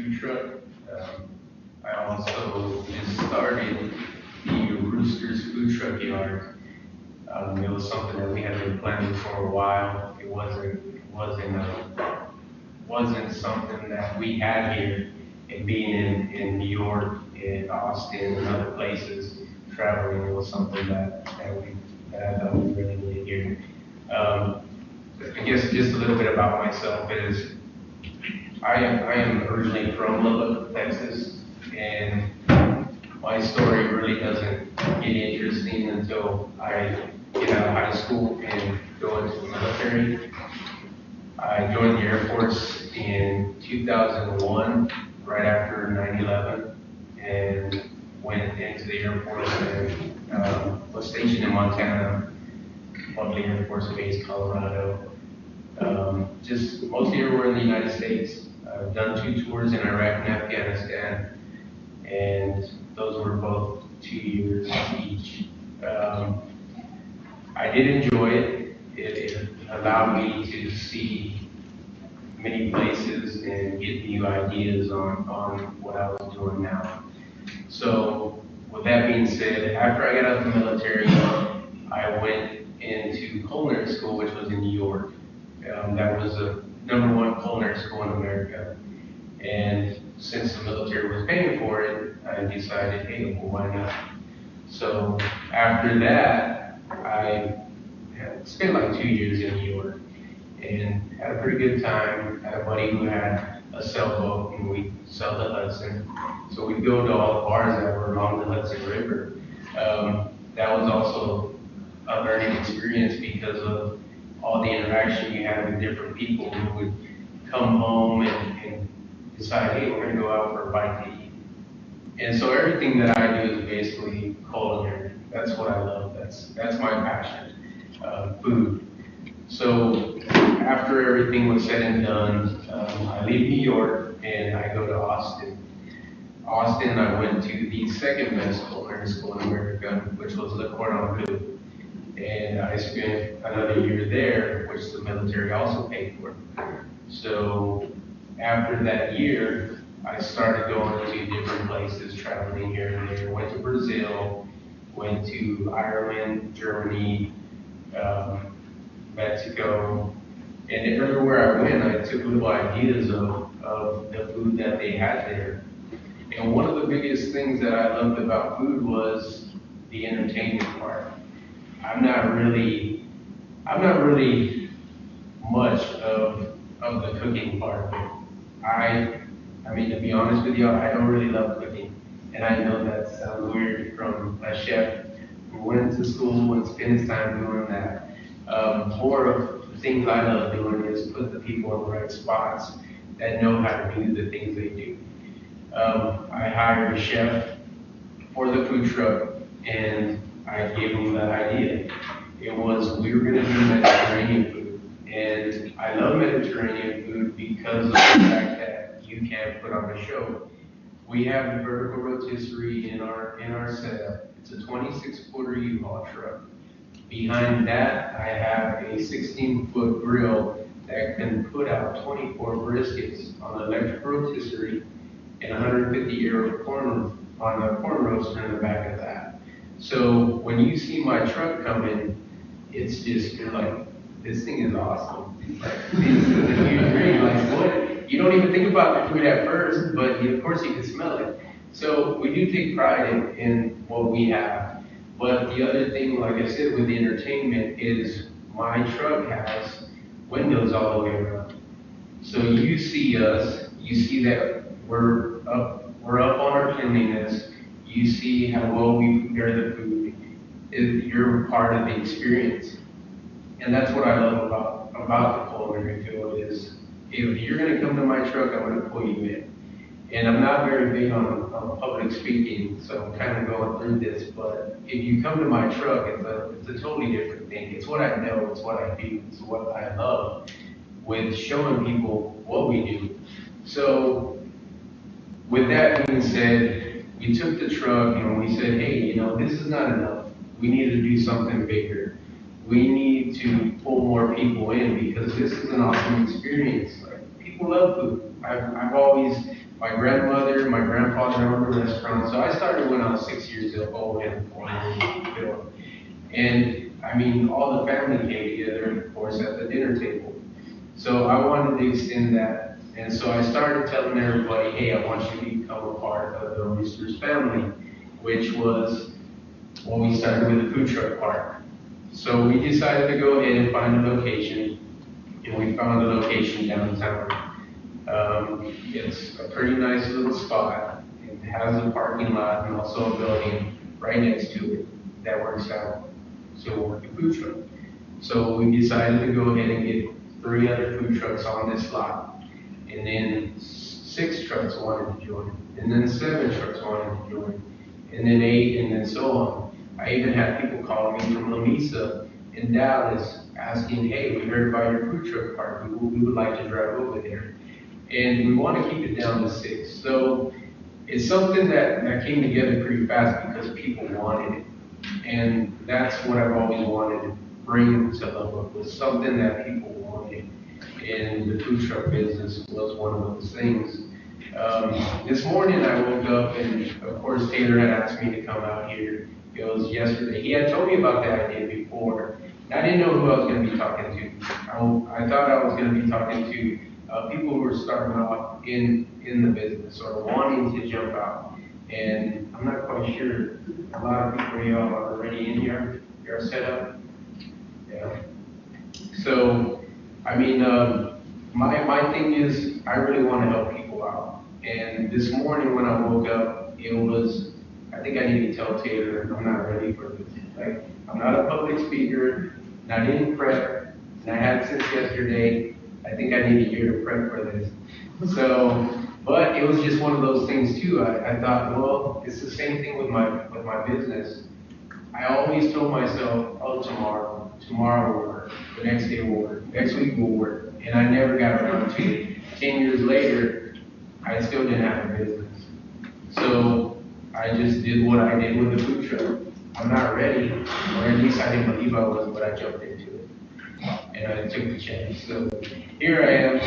food truck. Um, I also just started the Roosters food truck yard. It was something that we had been planning for a while. It wasn't something that we had here. And being in New York, in Austin, and other places, traveling, it was something that I thought we really needed here. Um, I guess just a little bit about myself is I am originally from Lubbock, Texas, and my story really doesn't get interesting until I get out of high school and go into the military. I joined the Air Force in 2001, right after 9/11, and went into the Air Force and was stationed in Montana, lovely Air Force Base, Colorado. Just mostly everywhere in the United States. I've done 2 tours in Iraq and Afghanistan, and those were both 2 years each. I did enjoy it. It allowed me to see many places and get new ideas on what I was doing now. So with that being said, after I got out of the military, I went into culinary school, which was in New York. That was the #1 culinary school in America. And since the military was paying for it, I decided, hey, well, why not? So after that, I had spent like 2 years in New York and had a pretty good time. I had a buddy who had a sailboat and we sailed the Hudson. So we'd go to all the bars that were along the Hudson River. That was also a learning experience because of all the interaction you had with different people who would come home and decide, hey, we're going to go out for a bite to eat. And so everything that I do is basically culinary. That's what I love. That's my passion, food. So after everything was said and done, I leave New York and I go to Austin. Austin, I went to the second best culinary school in America, which was Le Cordon Bleu. And I spent another year there, which the military also paid for. So after that year, I started going to different places, traveling here and there. Went to Brazil, went to Ireland, Germany, Mexico, and everywhere I went, I took little ideas of the food that they had there. And one of the biggest things that I loved about food was the entertainment part. I'm not really much of the cooking part of it. I mean, to be honest with you, I don't really love cooking. And I know that sounds weird from a chef who went to school and spent his time doing that. More of the things I love doing is put the people in the right spots that know how to do the things they do. I hired a chef for the food truck and I gave him that idea. It was, we were going to do Mediterranean food. And I love Mediterranean food because of the fact that you can put on a show. We have the vertical rotisserie in our setup. It's a 26-footer U-Haul truck. Behind that, I have a 16-foot grill that can put out 24 briskets on an electric rotisserie and 150 air corn on a corn roaster in the back of that. So when you see my truck coming, it's just, you're like, this thing is awesome. It's like, this is a huge dream. Like, what? You don't even think about the food at first, but of course you can smell it. So we do take pride in what we have. But the other thing, like I said, with the entertainment is my truck has windows all the way around. So you see us, you see that we're up on our cleanliness. You see how well we prepare the food. You're part of the experience. And that's what I love about the culinary field is if you're going to come to my truck, I'm going to pull you in. And I'm not very big on public speaking, so I'm kind of going through this. But if you come to my truck, it's a totally different thing. It's what I know, it's what I do, it's what I love with showing people what we do. So with that being said, we took the truck and we said, hey, this is not enough. We need to do something bigger. We need to pull more people in because this is an awesome experience. Like, people love food. I've always My grandmother, my grandfather owned the restaurant, so I started when I was 6 years old and built. And I mean, all the family came together, of course, at the dinner table. So I wanted to extend that. And so I started telling everybody, hey, I want you to become a part of the Roosters family, which was when we started with the food truck park. So we decided to go ahead and find a location, and we found a location downtown. It's a pretty nice little spot. It has a parking lot and also a building right next to it that works out to work a food truck. So we decided to go ahead and get 3 other food trucks on this lot. And then 6 trucks wanted to join. And then 7 trucks wanted to join. And then 8, and then so on. I even had people call me from Lamesa in Dallas asking, hey, we heard about your food truck park. We would like to drive over there. And we want to keep it down to 6. So it's something that came together pretty fast because people wanted it. And that's what I've always wanted to bring to Lubbock, was something that people wanted. And the food truck business was one of those things. This morning I woke up and of course Taylor had asked me to come out here. It was yesterday. He had told me about that idea before. I didn't know who I was going to be talking to. I thought I was going to be talking to people who were starting off in the business or wanting to jump out. And I'm not quite sure. A lot of people here are already in here. You're set up. Yeah. So, I mean, my thing is I really want to help people out. And this morning when I woke up, it was, I think I need to tell Taylor I'm not ready for this. Like, I'm not a public speaker, and I didn't prep, and I had since yesterday. I think I need a year to prep for this. So, but it was just one of those things too. I thought, well, it's the same thing with my business. I always told myself, oh, tomorrow will work, the next day will work, next week will work, and I never got around to it. 10 years later, I still didn't have a business. So I just did what I did with the food truck. I'm not ready, or at least I didn't believe I was, but I jumped into it. And I took the chance. So here I am,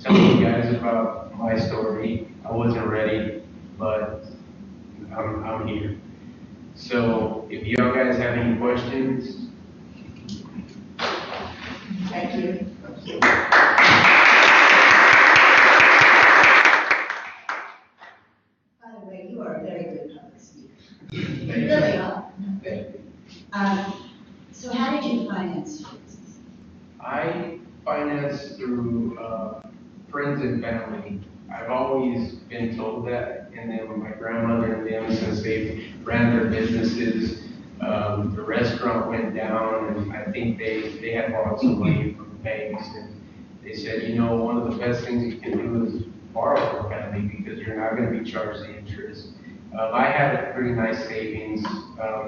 telling you guys about my story. I wasn't ready, but I'm here. So if y'all guys have any questions. Thank you. By the way, you are a very good public speaker. You really are. So how did you finance your business? I finance through friends and family. I've always been told that, and then my grandmother and them, since they ran their businesses, the restaurant went down, and I think they had borrowed some money from banks, and they said, you know, one of the best things you can do is borrow from family because you're not going to be charged the interest. I had a pretty nice savings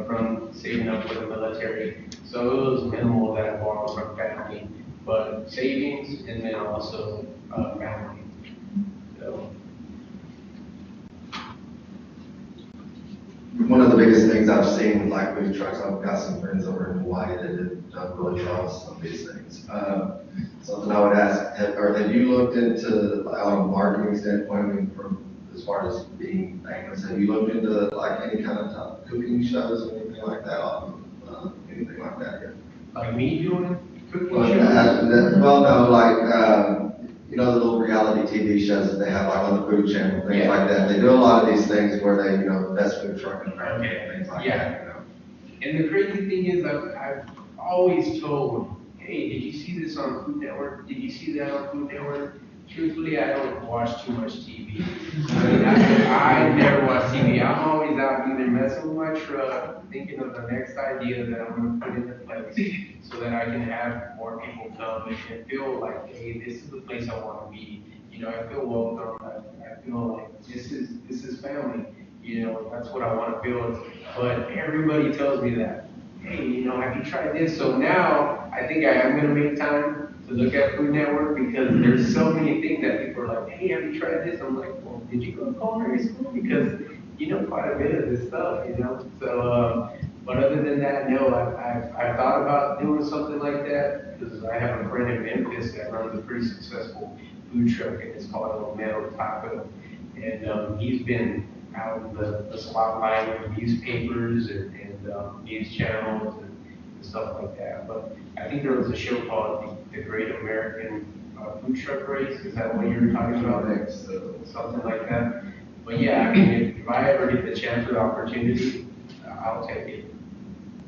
from saving up for the military, so it was minimal that I borrowed from family, but savings and then also family. So. One of the biggest things I've seen with like food trucks, I've got some friends over in Hawaii that have done really well with some of these things. Something I would ask, have you looked into, on a marketing standpoint, I mean, from as far as being famous, have you looked into like any kind of cooking shows or anything like that? Anything like that yet? Like me doing cooking Well, shows? well, no, like, you know, the little reality TV shows that they have like on the food channel, things Yeah. like that. They do a lot of these things where they, you know, the best food truck in America, Okay. things like Yeah. that, you know. And the crazy thing is, I've always told, hey, did you see this on Food Network? Did you see that on Food Network? Truthfully, I don't watch too much TV. I mean, I never watch TV. I'm always out either messing with my truck, thinking of the next idea that I'm going to put into place so that I can have more people come and feel like, hey, this is the place I want to be. You know, I feel welcome. I feel like this is family. You know, that's what I want to build. But everybody tells me that, hey, you know, have you tried this? So now I think I am going to make time to look at Food Network because there's so many things that people are like, hey, have you tried this? I'm like, well, did you go to culinary school? Because you know quite a bit of this stuff, you know. So, but other than that, no, I've thought about doing something like that because I have a friend in Memphis that runs a pretty successful food truck, and it's called El Mero Taco. And he's been out in the spotlight of newspapers and news channels and stuff like that. But I think there was a show called the Great American Food Truck Race. Is that what you were talking about? Something like that. But yeah, I mean, if I ever get the chance or the opportunity, I'll take it.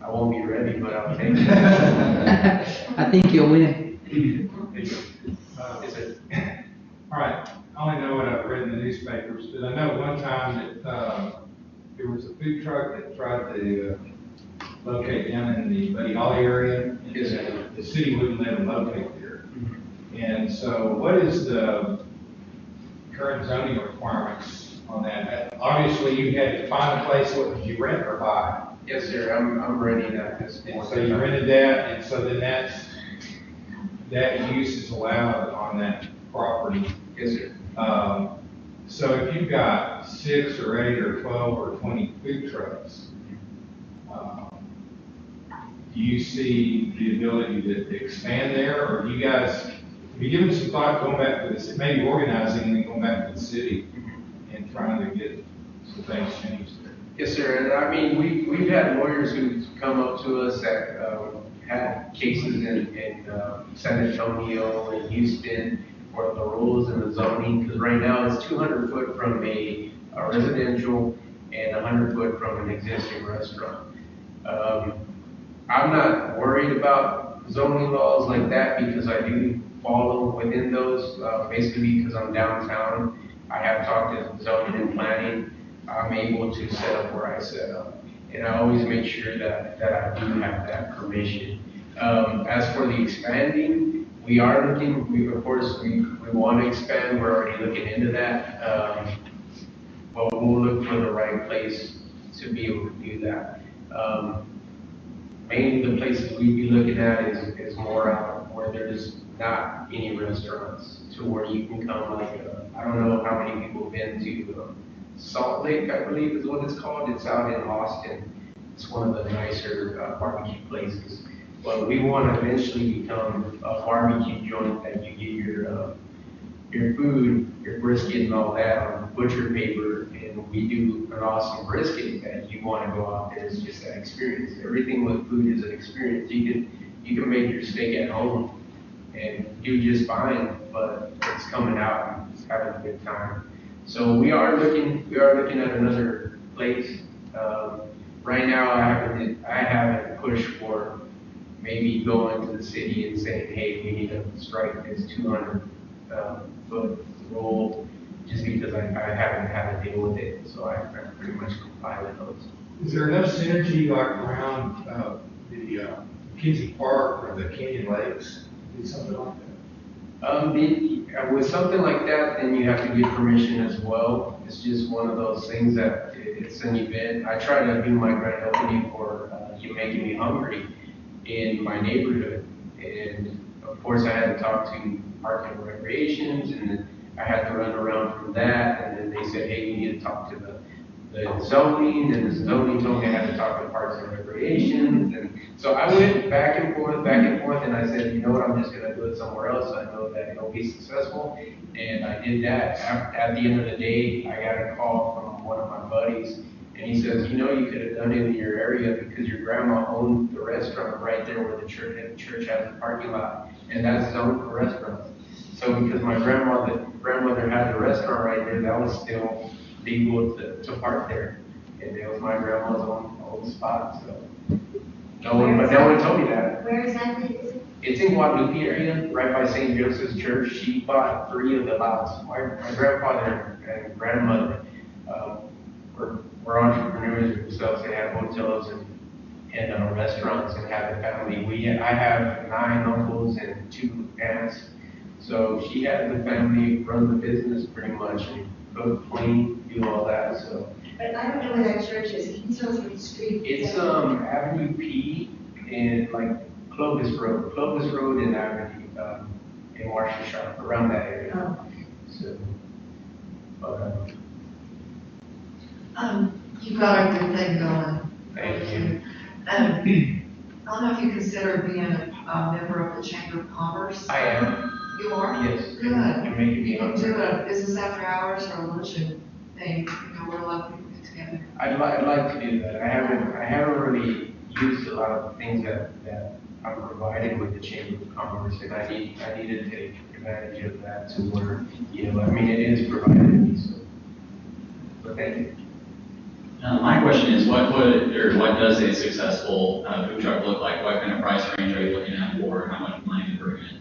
I won't be ready, but I'll take it. I think you'll win. Is it? All right, I only know what I've read in the newspapers, but I know one time that, there was a food truck that tried to locate down in the Buddy Holly area. And Yes, sir. the city wouldn't let them locate there. And so what is the current zoning requirements on that? Obviously, you had to find a place, what did you rent or buy? Yes, sir, I'm renting at this And point. so you rented that, and so then that use is allowed on that property. Yes, sir. So if you've got 6 or 8 or 12 or 20 food trucks, do you see the ability to expand there, or do you guys, have you given some thought going back to this, maybe organizing and then going back to the city and trying to get some things changed there? Yes, sir, and I mean, we've had lawyers who come up to us that had cases in San Antonio and Houston for the rules and the zoning, because right now it's 200 foot from a residential and 100 foot from an existing restaurant. I'm not worried about zoning laws like that because I do follow within those, basically because I'm downtown. I have talked to zoning and planning. I'm able to set up where I set up. And I always make sure that I do have that permission. As for the expanding, we are looking, of course, we want to expand. We're already looking into that. But we'll look for the right place to be able to do that. Mainly the places we'd be looking at is more out where there's not any restaurants to where you can come like, I don't know how many people have been to Salt Lake, I believe is what it's called. It's out in Austin. It's one of the nicer barbecue places. But we want to eventually become a barbecue joint that you get your food, your brisket and all that on butcher paper, and we do an awesome brisket that you want to go out there. It's just that experience. Everything with food is an experience. You can make your steak at home and do just fine, but it's coming out and having a good time. So we are looking at another place. Right now, I haven't pushed for maybe going to the city and saying, hey, we need to strike this 200 foot rule, just because I haven't had to deal with it. So I pretty much comply with those. Is there enough synergy like around the Kinsey Park or the Canyon Lakes? Do something like that? With something like that, then you have to get permission as well. It's just one of those things that it's an event. I try to do my grand opening for You Making Me Hungry in my neighborhood. And of course I had to talk to Park and Recreations, and then I had to run around from that, and then they said, hey, you need to talk to the zoning, and the zoning told me I had to talk to Parks and Recreations, and so I went back and forth, and I said, you know what, I'm just gonna do it somewhere else. I know that it'll be successful, and I did that. At the end of the day, I got a call from one of my buddies, and he says, you know, you could have done it in your area because your grandma owned the restaurant right there where the church has a parking lot, and that's zoned for restaurants. So because my grandmother had the restaurant right there, that was still legal to park there. And it was my grandma's own spot, so. No one told me that. Where exactly is it? It's in Guadalupe area, right by St. Joseph's Church. She bought 3 of the lots. My grandfather and grandmother were entrepreneurs themselves. They had hotels and restaurants and had a family. I have 9 uncles and 2 aunts. So she had the family run the business pretty much and cook, clean, do all that, so. But I don't know where that church is. Can you tell us what street? It's Avenue P and like Clovis Road and Avenue in Marshall Sharp, around that area. Oh. So, You've got a good thing going. thank you. I don't know if you consider being a member of the Chamber of Commerce. I am. You are? Yes. Good. You're making me You can hungry. do a, is this after hours or a luncheon thing, where a lot of people get together? I'd like to do that. I haven't really used a lot of things that I'm provided with the Chamber of Commerce, and I need to take advantage of that to where, I mean, it is provided to me, so. But thank you. My question is, what does a successful food truck look like? What kind of price range are you looking at for how much money to bring in?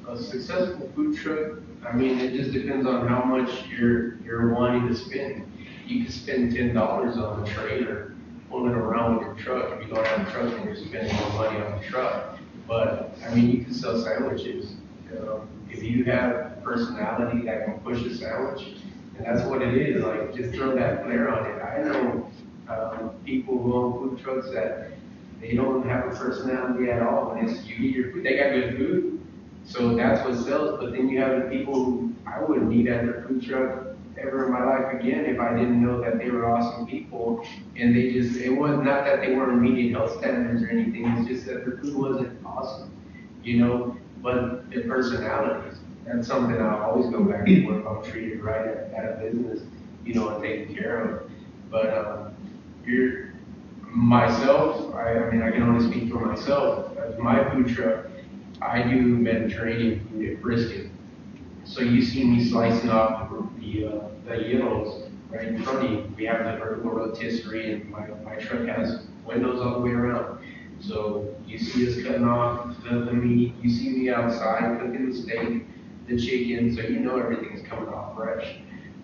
A successful food truck, I mean, it just depends on how much you're wanting to spend. You can spend $10 on a trailer, pulling around with your truck. If you don't have a truck, then you're spending more money on the truck. But, I mean, you can sell sandwiches. If you have personality that can push a sandwich, and that's what it is, like, just throw that flair on it. I know people who own food trucks that they don't have a personality at all. And it's, you eat your food, they got good food, so that's what sells. But then you have the people who I wouldn't eat at their food truck ever in my life again if I didn't know that they were awesome people. And they just, it was not that they weren't meeting health standards or anything, it's just that their food wasn't awesome, but their personalities. That's something I always go back to when I'm treated right at a business, and taken care of. But myself, I mean, I can only speak for myself. As my food truck, I do Mediterranean food at brisket. So you see me slicing off the gyros right in front of you. We have the vertical rotisserie, and my truck has windows all the way around. So you see us cutting off the meat. You see me outside cooking the steak, the chicken, so you know everything's coming off fresh.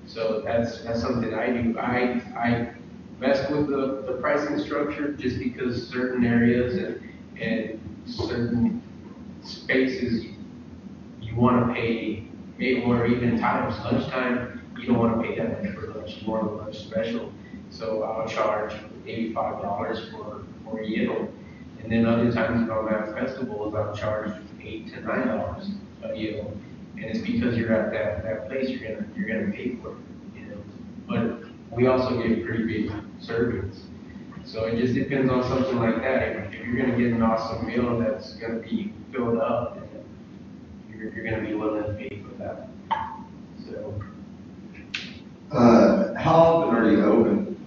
So that's something I do. I mess with the pricing structure just because certain areas and certain spaces you want to pay, maybe, or even times, lunchtime, you don't want to pay that much for lunch, you want a lunch special. So I'll charge $85 for a gyro. And then other times when I'm at festivals, I'll charge $8 to $9 a gyro. And it's because you're at that place, you're gonna pay for it, But we also get pretty big servings. So it just depends on something like that. If you're gonna get an awesome meal that's gonna be filled up, then you're gonna be willing to pay for that. So. How often are you open?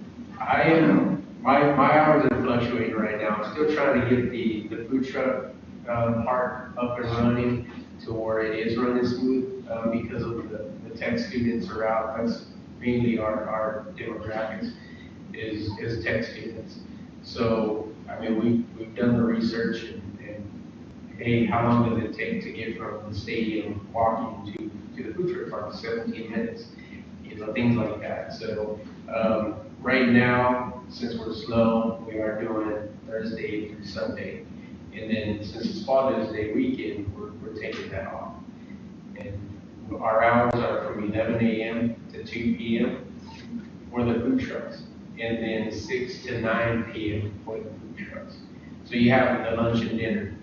My hours are fluctuating right now. I'm still trying to get the food truck part up and running to where it is running smooth because of the tech students are out. That's mainly our demographics is tech students. So, I mean, we've done the research and hey, how long does it take to get from the stadium walking to the food truck park? 17 minutes, things like that. So, right now, since we're slow, we are doing Thursday through Sunday. And then since it's Father's Day weekend, we're taking that off. And our hours are from 11 a.m. to 2 p.m. for the food trucks. And then 6 to 9 p.m. for the food trucks. So you have the lunch and dinner.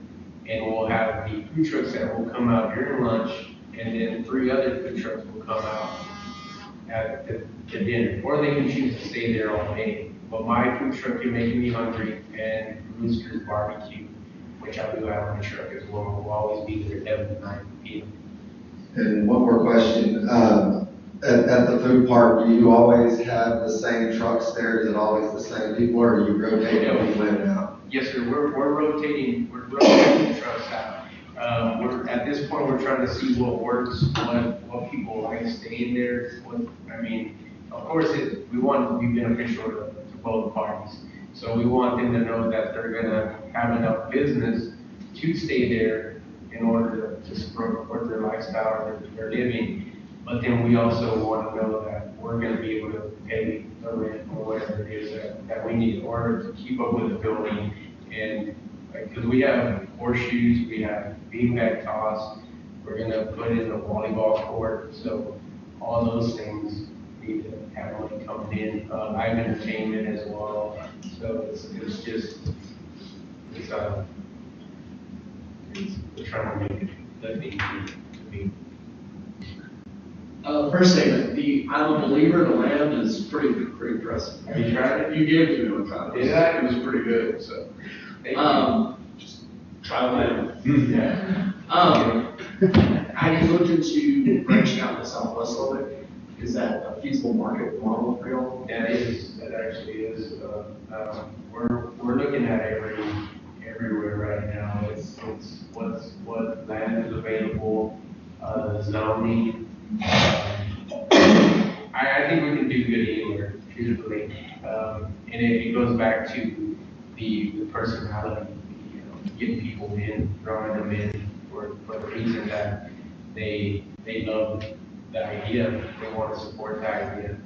And we'll have the food trucks that will come out during lunch, and then 3 other food trucks will come out at the dinner. Or they can choose to stay there all day. But my food truck, You're Making Me Hungry, and Roosters Barbecue, which I do have on the truck as well, will always be there 11 to 9 p.m. And one more question. At the food park, do you always have the same trucks there? Is it always the same people, or are you rotating people in and out? Yes, sir. We're rotating the trucks out. At this point, we're trying to see what works, what people like staying there. Of course, we want it to be beneficial to both parties. So we want them to know that they're gonna have enough business to stay there in order to support their lifestyle or their living. But then we also want to know that we're gonna be able to pay the rent or whatever it is that we need in order to keep up with the building. And because we have horseshoes, we have beanbag toss, we're gonna put in a volleyball court, so all those things need to have money coming in. Live entertainment as well, so we're trying to make it that easy to be. First statement, I'm a believer, the lamb is pretty impressive. Have you tried it? You gave it to me one time. Yeah, it was pretty good, so. Thank you. Just try lamb. Yeah. Have you looked into branching out in the southwest a little bit? Is that a feasible market model for y'all? That actually is, we're looking at everywhere right now. It's what land is available, zoning. I think we can do good anywhere, truthfully. And it goes back to the personality, getting people in, drawing them in for the reason that they love the idea, they want to support the idea.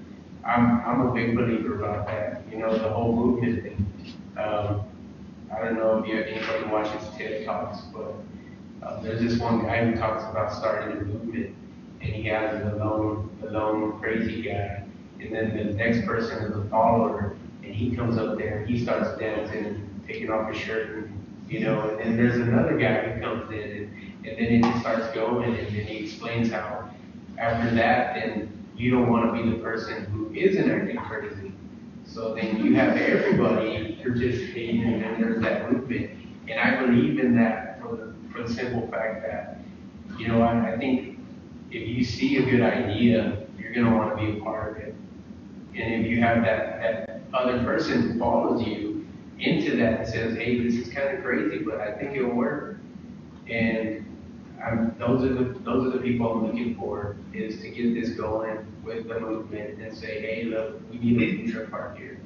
I'm a big believer about that, the whole movement thing. I don't know if anybody watches TED Talks, but there's this one guy who talks about starting a movement, and he has the lone crazy guy, and then the next person is a follower, and he comes up there and he starts dancing and taking off his shirt, and then there's another guy who comes in, and then it just starts going, and then he explains how after that, then you don't want to be the person who isn't acting crazy. So then you have everybody participating, and then there's that movement. And I believe in that for the simple fact that, I think if you see a good idea, you're going to want to be a part of it. And if you have that other person who follows you into that and says, hey, this is kind of crazy, but I think it'll work. And those are the people I'm looking for, is to get this going with the movement and say, hey, look, we need a food truck park here.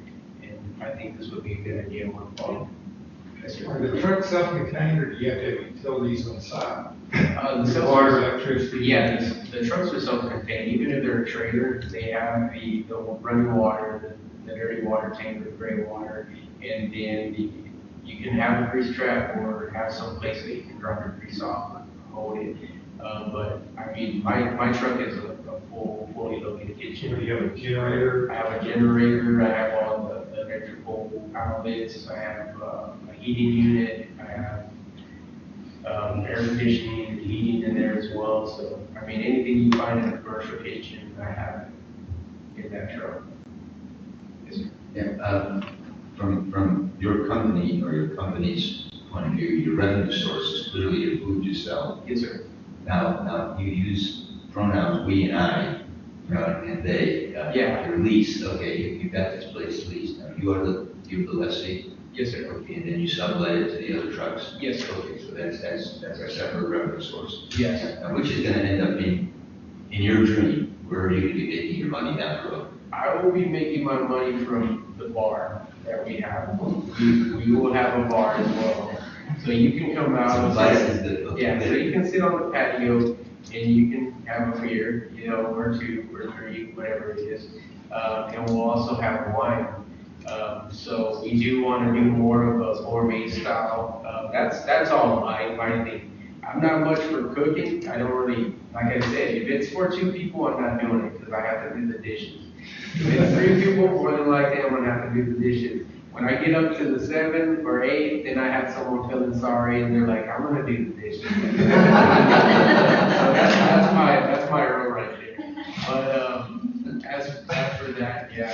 And I think this would be a good idea going forward. Are the trucks self-contained, or do you have to have utilities on site? The Water, electricity? Yeah, the trucks are self-contained, even if they're a trailer, they have the running water, the dirty water tank with gray water, and then you can have a grease trap or have some place that you can drop your grease off and hold it. But I mean, my truck is a fully loaded kitchen. Do you have a generator? I have a generator, I have all the electrical outlets, I have a heating unit, I have air conditioning and heating in there as well. So, I mean, anything you find in a commercial kitchen, I have in that truck. Yes, sir. Yeah, from your company or your company's point of view, your revenue source is clearly your food you sell. Yes, sir. Now you use pronouns we and I, and they. Yeah. Your lease, okay, you've got this place leased. Now you're the lessee. Yes, sir. Okay, and then you sublet it to the other trucks. Yes, sir. Okay, so that's a separate revenue source. Yes. Now, which is going to end up being, in your dream, where are you going to be making your money down the road? I will be making my money from the bar that we have. We will have a bar as well. So you can come out. So and license the- okay. Yeah, so you can sit on the patio and you can have a beer, or two or three, whatever it is. And we'll also have wine. So we do want to do more of a gourmet style. That's all my thing. I'm not much for cooking. I don't really, like I said, if it's for two people, I'm not doing it because I have to do the dishes. If it's three people, more than likely I'm gonna have to do the dishes. When I get up to the 7 or 8, then I have someone feeling sorry and they're like, I'm gonna do the dishes. So that's my role right there. But as for that, yeah,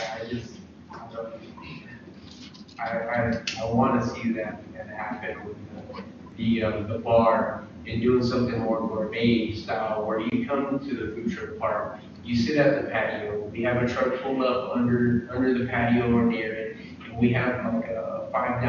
I want to see that happen with the bar and doing something more gourmet style where you come to the food truck park, you sit at the patio, we have a truck pulled up under the patio or near it, and we have like a five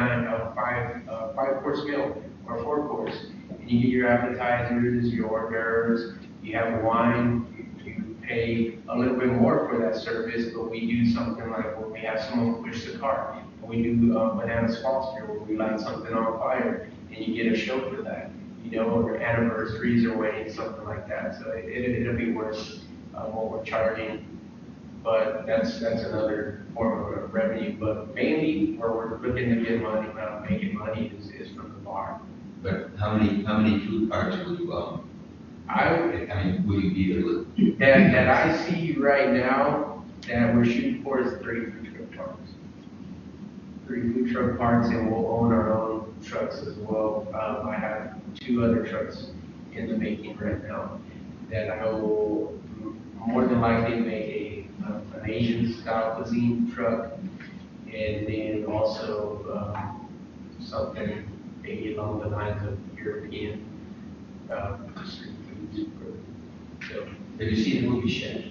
course meal or 4 course. And you get your appetizers, your hors d'oeuvres, you have wine, you pay a little bit more for that service, but we do something like where we have someone push the cart. We do banana Foster where we light something on fire and you get a show for that, or anniversaries or weddings, something like that. So it'll be worth what we're charging. But that's another form of revenue. But mainly where we're looking to get money, making money is from the bar. But how many food carts will you will you be able to? That I see right now that we're shooting for is 3 food truck parks. 3 food truck parks, and we'll own our own trucks as well. I have 2 other trucks in the making right now that I will more than likely make an Asian style cuisine truck, and then also something maybe along the lines of European street food. Have you seen the movie Chef?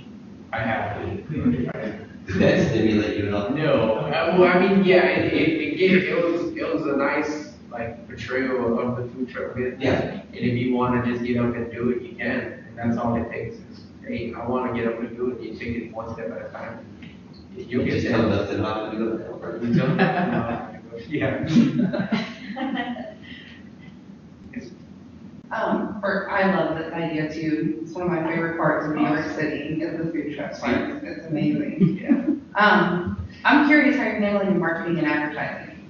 I have. Did that stimulate you at all? No, well, I mean, yeah, it was a nice, like, portrayal of the food truck business. Yeah. And if you wanna just get up and do it, you can, and that's all it takes is, hey, I wanna get up and do it, you take it one step at a time. You'll get Just there. tell Dustin how to do it. You don't know. Yeah. I love this idea too. It's one of my favorite parts of New York City is the food truck park. It's amazing. Yeah. I'm curious how you're handling the marketing and advertising.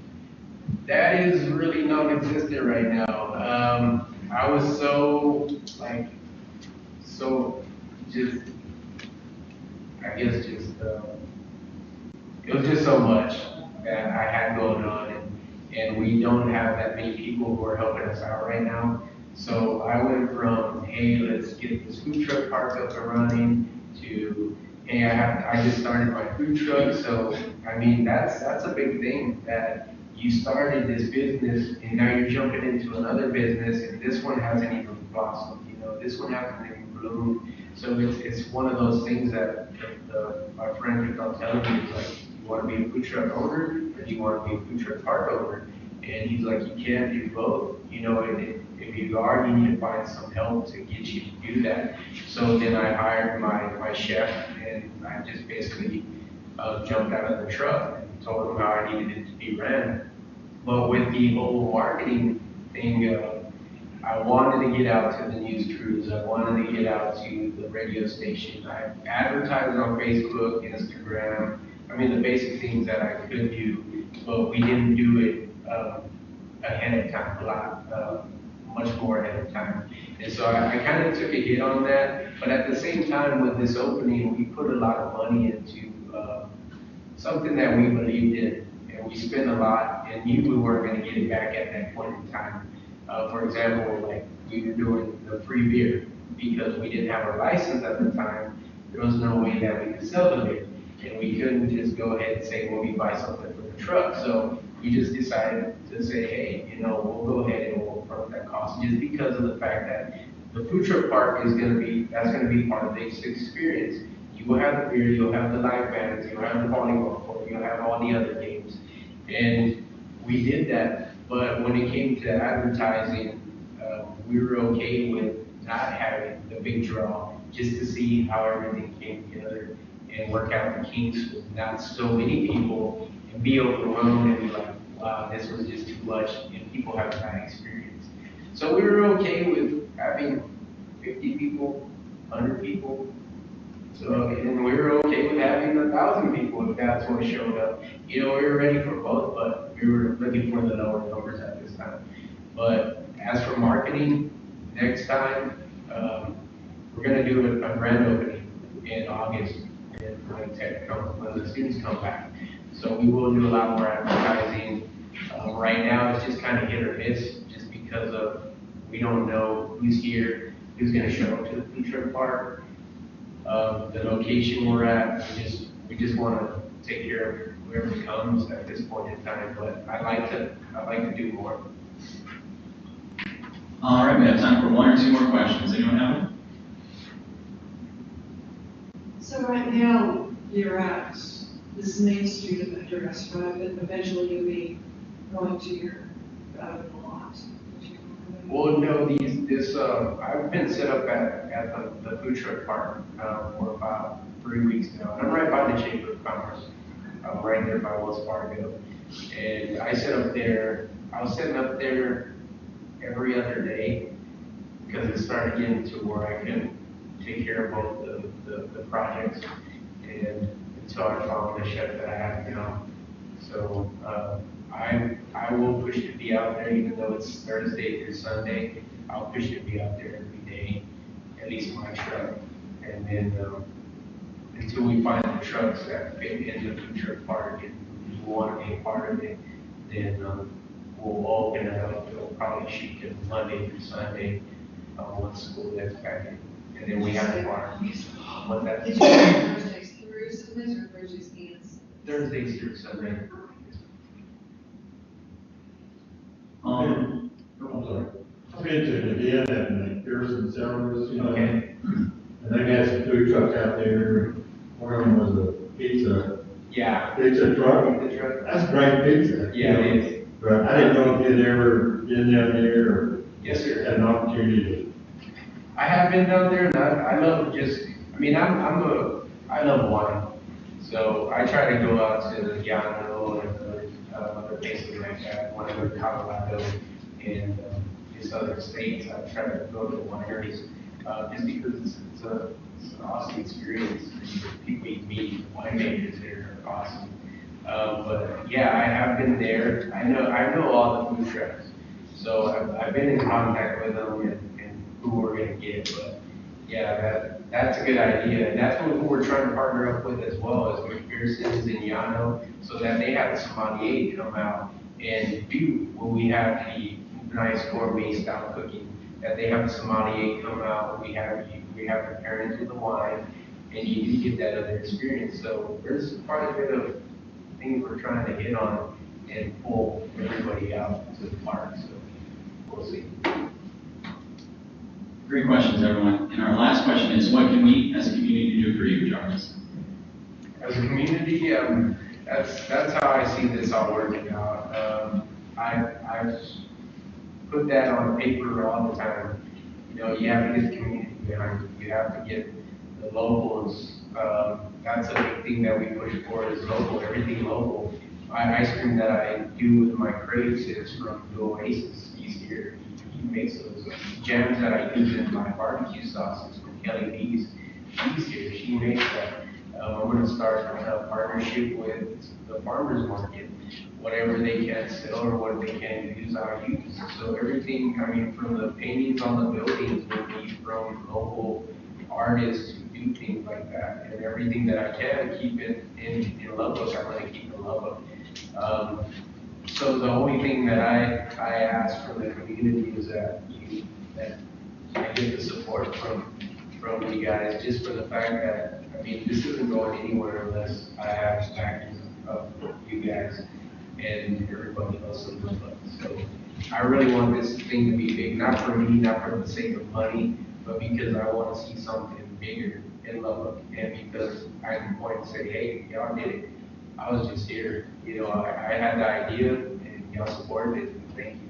That is really non-existent right now. I was so, like, so just, I guess just, it was just so much that I had going on, and we don't have that many people who are helping us out right now. So I went from, hey, let's get this food truck park up and running, to, hey, I just started my food truck. So, I mean, that's a big thing, that you started this business and now you're jumping into another business, and this one hasn't even blossomed, you know, this one hasn't even bloomed. So it's one of those things that my friend kept on telling me, is like, you want to be a food truck owner, or do you want to be a food truck park owner? And he's like, you can't do both, you know, and if you are, you need to find some help to get you to do that. So then I hired my chef, and I just basically jumped out of the truck and told him how I needed it to be ran. But with the whole marketing thing, I wanted to get out to the news crews. I wanted to get out to the radio stations. I advertised on Facebook, Instagram. I mean, the basic things that I could do, but we didn't do it ahead of time, much more ahead of time. And so I kind of took a hit on that. But at the same time, with this opening, we put a lot of money into something that we believed in, and we spent a lot, and knew we weren't going to get it back at that point in time. For example, like, we were doing the free beer because we didn't have a license at the time. There was no way that we could sell the beer, and we couldn't just go ahead and say, well, we buy something for the truck. So we just decided to say, hey, you know, we'll go ahead and we'll front that cost, just because of the fact that the food truck park is going to be, that's going to be part of the experience. You will have the beer, you'll have the live bands, you'll have the volleyball court, you'll have all the other games. And we did that, but when it came to advertising, we were okay with not having the big draw, just to see how everything came together and work out the kinks with not so many people, and be overwhelmed and be like, wow, this was just too much, and people have a bad experience. So we were okay with having 50 people, 100 people. So, and we were okay with having 1,000 people if that's what showed up. You know, we were ready for both, but we were looking for the lower numbers at this time. But as for marketing, next time, we're gonna do a grand opening in August, and when the students come back. So we will do a lot more advertising. Right now, it's just kind of hit or miss, just because of, we don't know who's here, who's gonna show up to the food truck park. The location we're at, we just want to take care of whoever comes at this point in time, but I'd like to do more. All right, we have time for one or two more questions. Anyone have any? So right now, you're at this Main Street restaurant, but eventually you'll be going to your other lot. Well, no, I've been set up at the food truck park for about 3 weeks now. And I'm right by the Chamber of Commerce, right there by Wells Fargo. And I was setting up there every other day, because it started getting to where I could take care of both the projects, and until I found the chef that I have now. So I will push to be out there, even though it's Thursday through Sunday. I'll push to be out there every day, at least my truck. And then until we find the trucks that fit in the food truck park and we want to be a part of it, then we'll open it up. We'll probably shoot it Monday through Sunday once school gets back in. And then we have a bar. What that Did you do Thursdays through Sundays or Thursdays and? Thursdays through Sunday. Um, I'm sorry. I've been to Indiana and McPherson Sellers, you know, Okay. and they got some food trucks out there. One of them was a pizza truck. The truck. That's great pizza. Yeah, it is. But I didn't know if you'd ever been down there or Yes, sir. had an opportunity to. I have been down there, and I love just, I mean, I love wine. So I try to go out to the Llano and other places like that, when I go to Colorado and just other states. I try to go to the wineries, just because it's an awesome experience. People you meet, winemakers there are awesome. But yeah, I have been there. I know all the food trucks. So I've been in contact with them and who we're gonna get, but yeah, that's a good idea. And that's what we're trying to partner up with as well as McPherson's and Llano, so that they have a sommelier come out and do when we have the nice gourmet style cooking, that they have a sommelier come out, we have the pairings with the wine, and you do get that other experience. So there's quite a bit of things we're trying to hit on and pull everybody out to the park, so we'll see. Great questions, everyone. And our last question is, what can we as a community do for you, Jarvis? As a community, that's how I see this all working out. I've put that on paper all the time. You know, you have to get the community behind you. You have to get the locals. That's a big thing that we push for is local, everything local. My ice cream that I do with my crepes is from the Oasis. He's here. He makes those jams that I use in my barbecue sauces from Kelly B's. She's here. She makes that. I'm going to start a partnership with the farmers market. Whatever they can sell or what they can use, I'll use. So everything, I mean, from the paintings on the buildings will be from local artists who do things like that. And everything that I can keep it in Lubbock, I'm going to keep in Lubbock. So the only thing that I ask from the community is that I get the support from you guys, just for the fact that, I mean, this isn't going anywhere unless I have backing of you guys and everybody else in Lubbock. So I really want this thing to be big, not for me, not for the sake of money, but because I want to see something bigger in Lubbock, and because I can point and say, hey, y'all did it. I was just here, you know, I had the idea and y'all supported it, and thank you.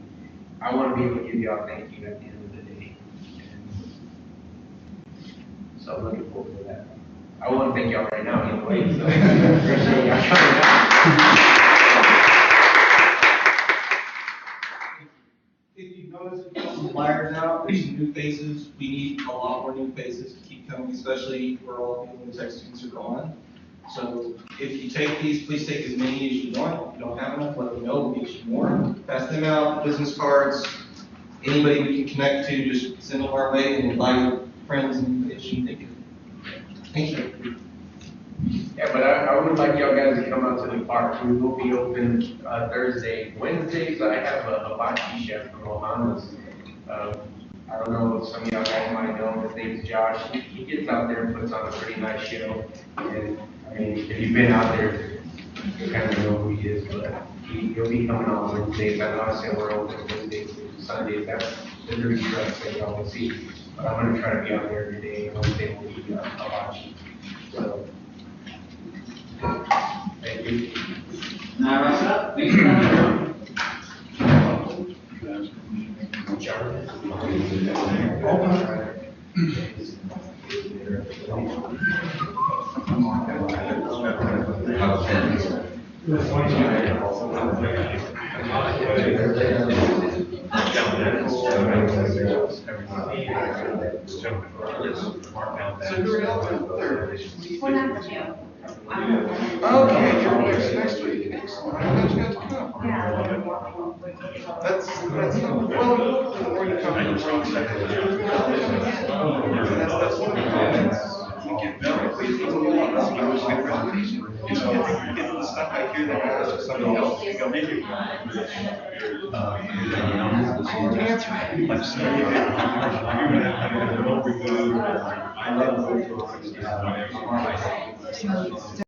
I want to be able to give y'all thank you at the end of the day. And so I'm looking forward to that. I want to thank y'all right now anyway, so appreciate y'all coming out. If you notice, we got some flyers out, there's some new faces. We need a lot more new faces to keep coming, especially where all the people tech students are gone. So if you take these, please take as many as you want. If you don't have enough, let me know, we'll get you more. Pass them out, business cards, anybody we can connect to, just send them our way and invite friends and if you think it. Thank you. Yeah, but I would like y'all guys to come out to the park. We will be open Thursday. Wednesdays, I have a hibachi chef from Ohana's. I don't know if some of y'all guys might know him. His name's Josh. He gets out there and puts on a pretty nice show. And I mean, if you've been out there, you kind of know who he is. But he'll be coming on Wednesdays. I know I said we're open Wednesdays and Sundays. That's the dirty trucks that y'all will see. But I'm going to try to be out there every day. Wednesday will be hibachi. So. Thank you. Now, wrap it up. Thanks for coming. Okay, you're next week. Excellent. I'm glad you got to come. That's, well, the more you come, the more you come. That's one of the comments. You get very pleased with a lot of the presentation. It's good to get the stuff I hear that has something else to go into. That's right.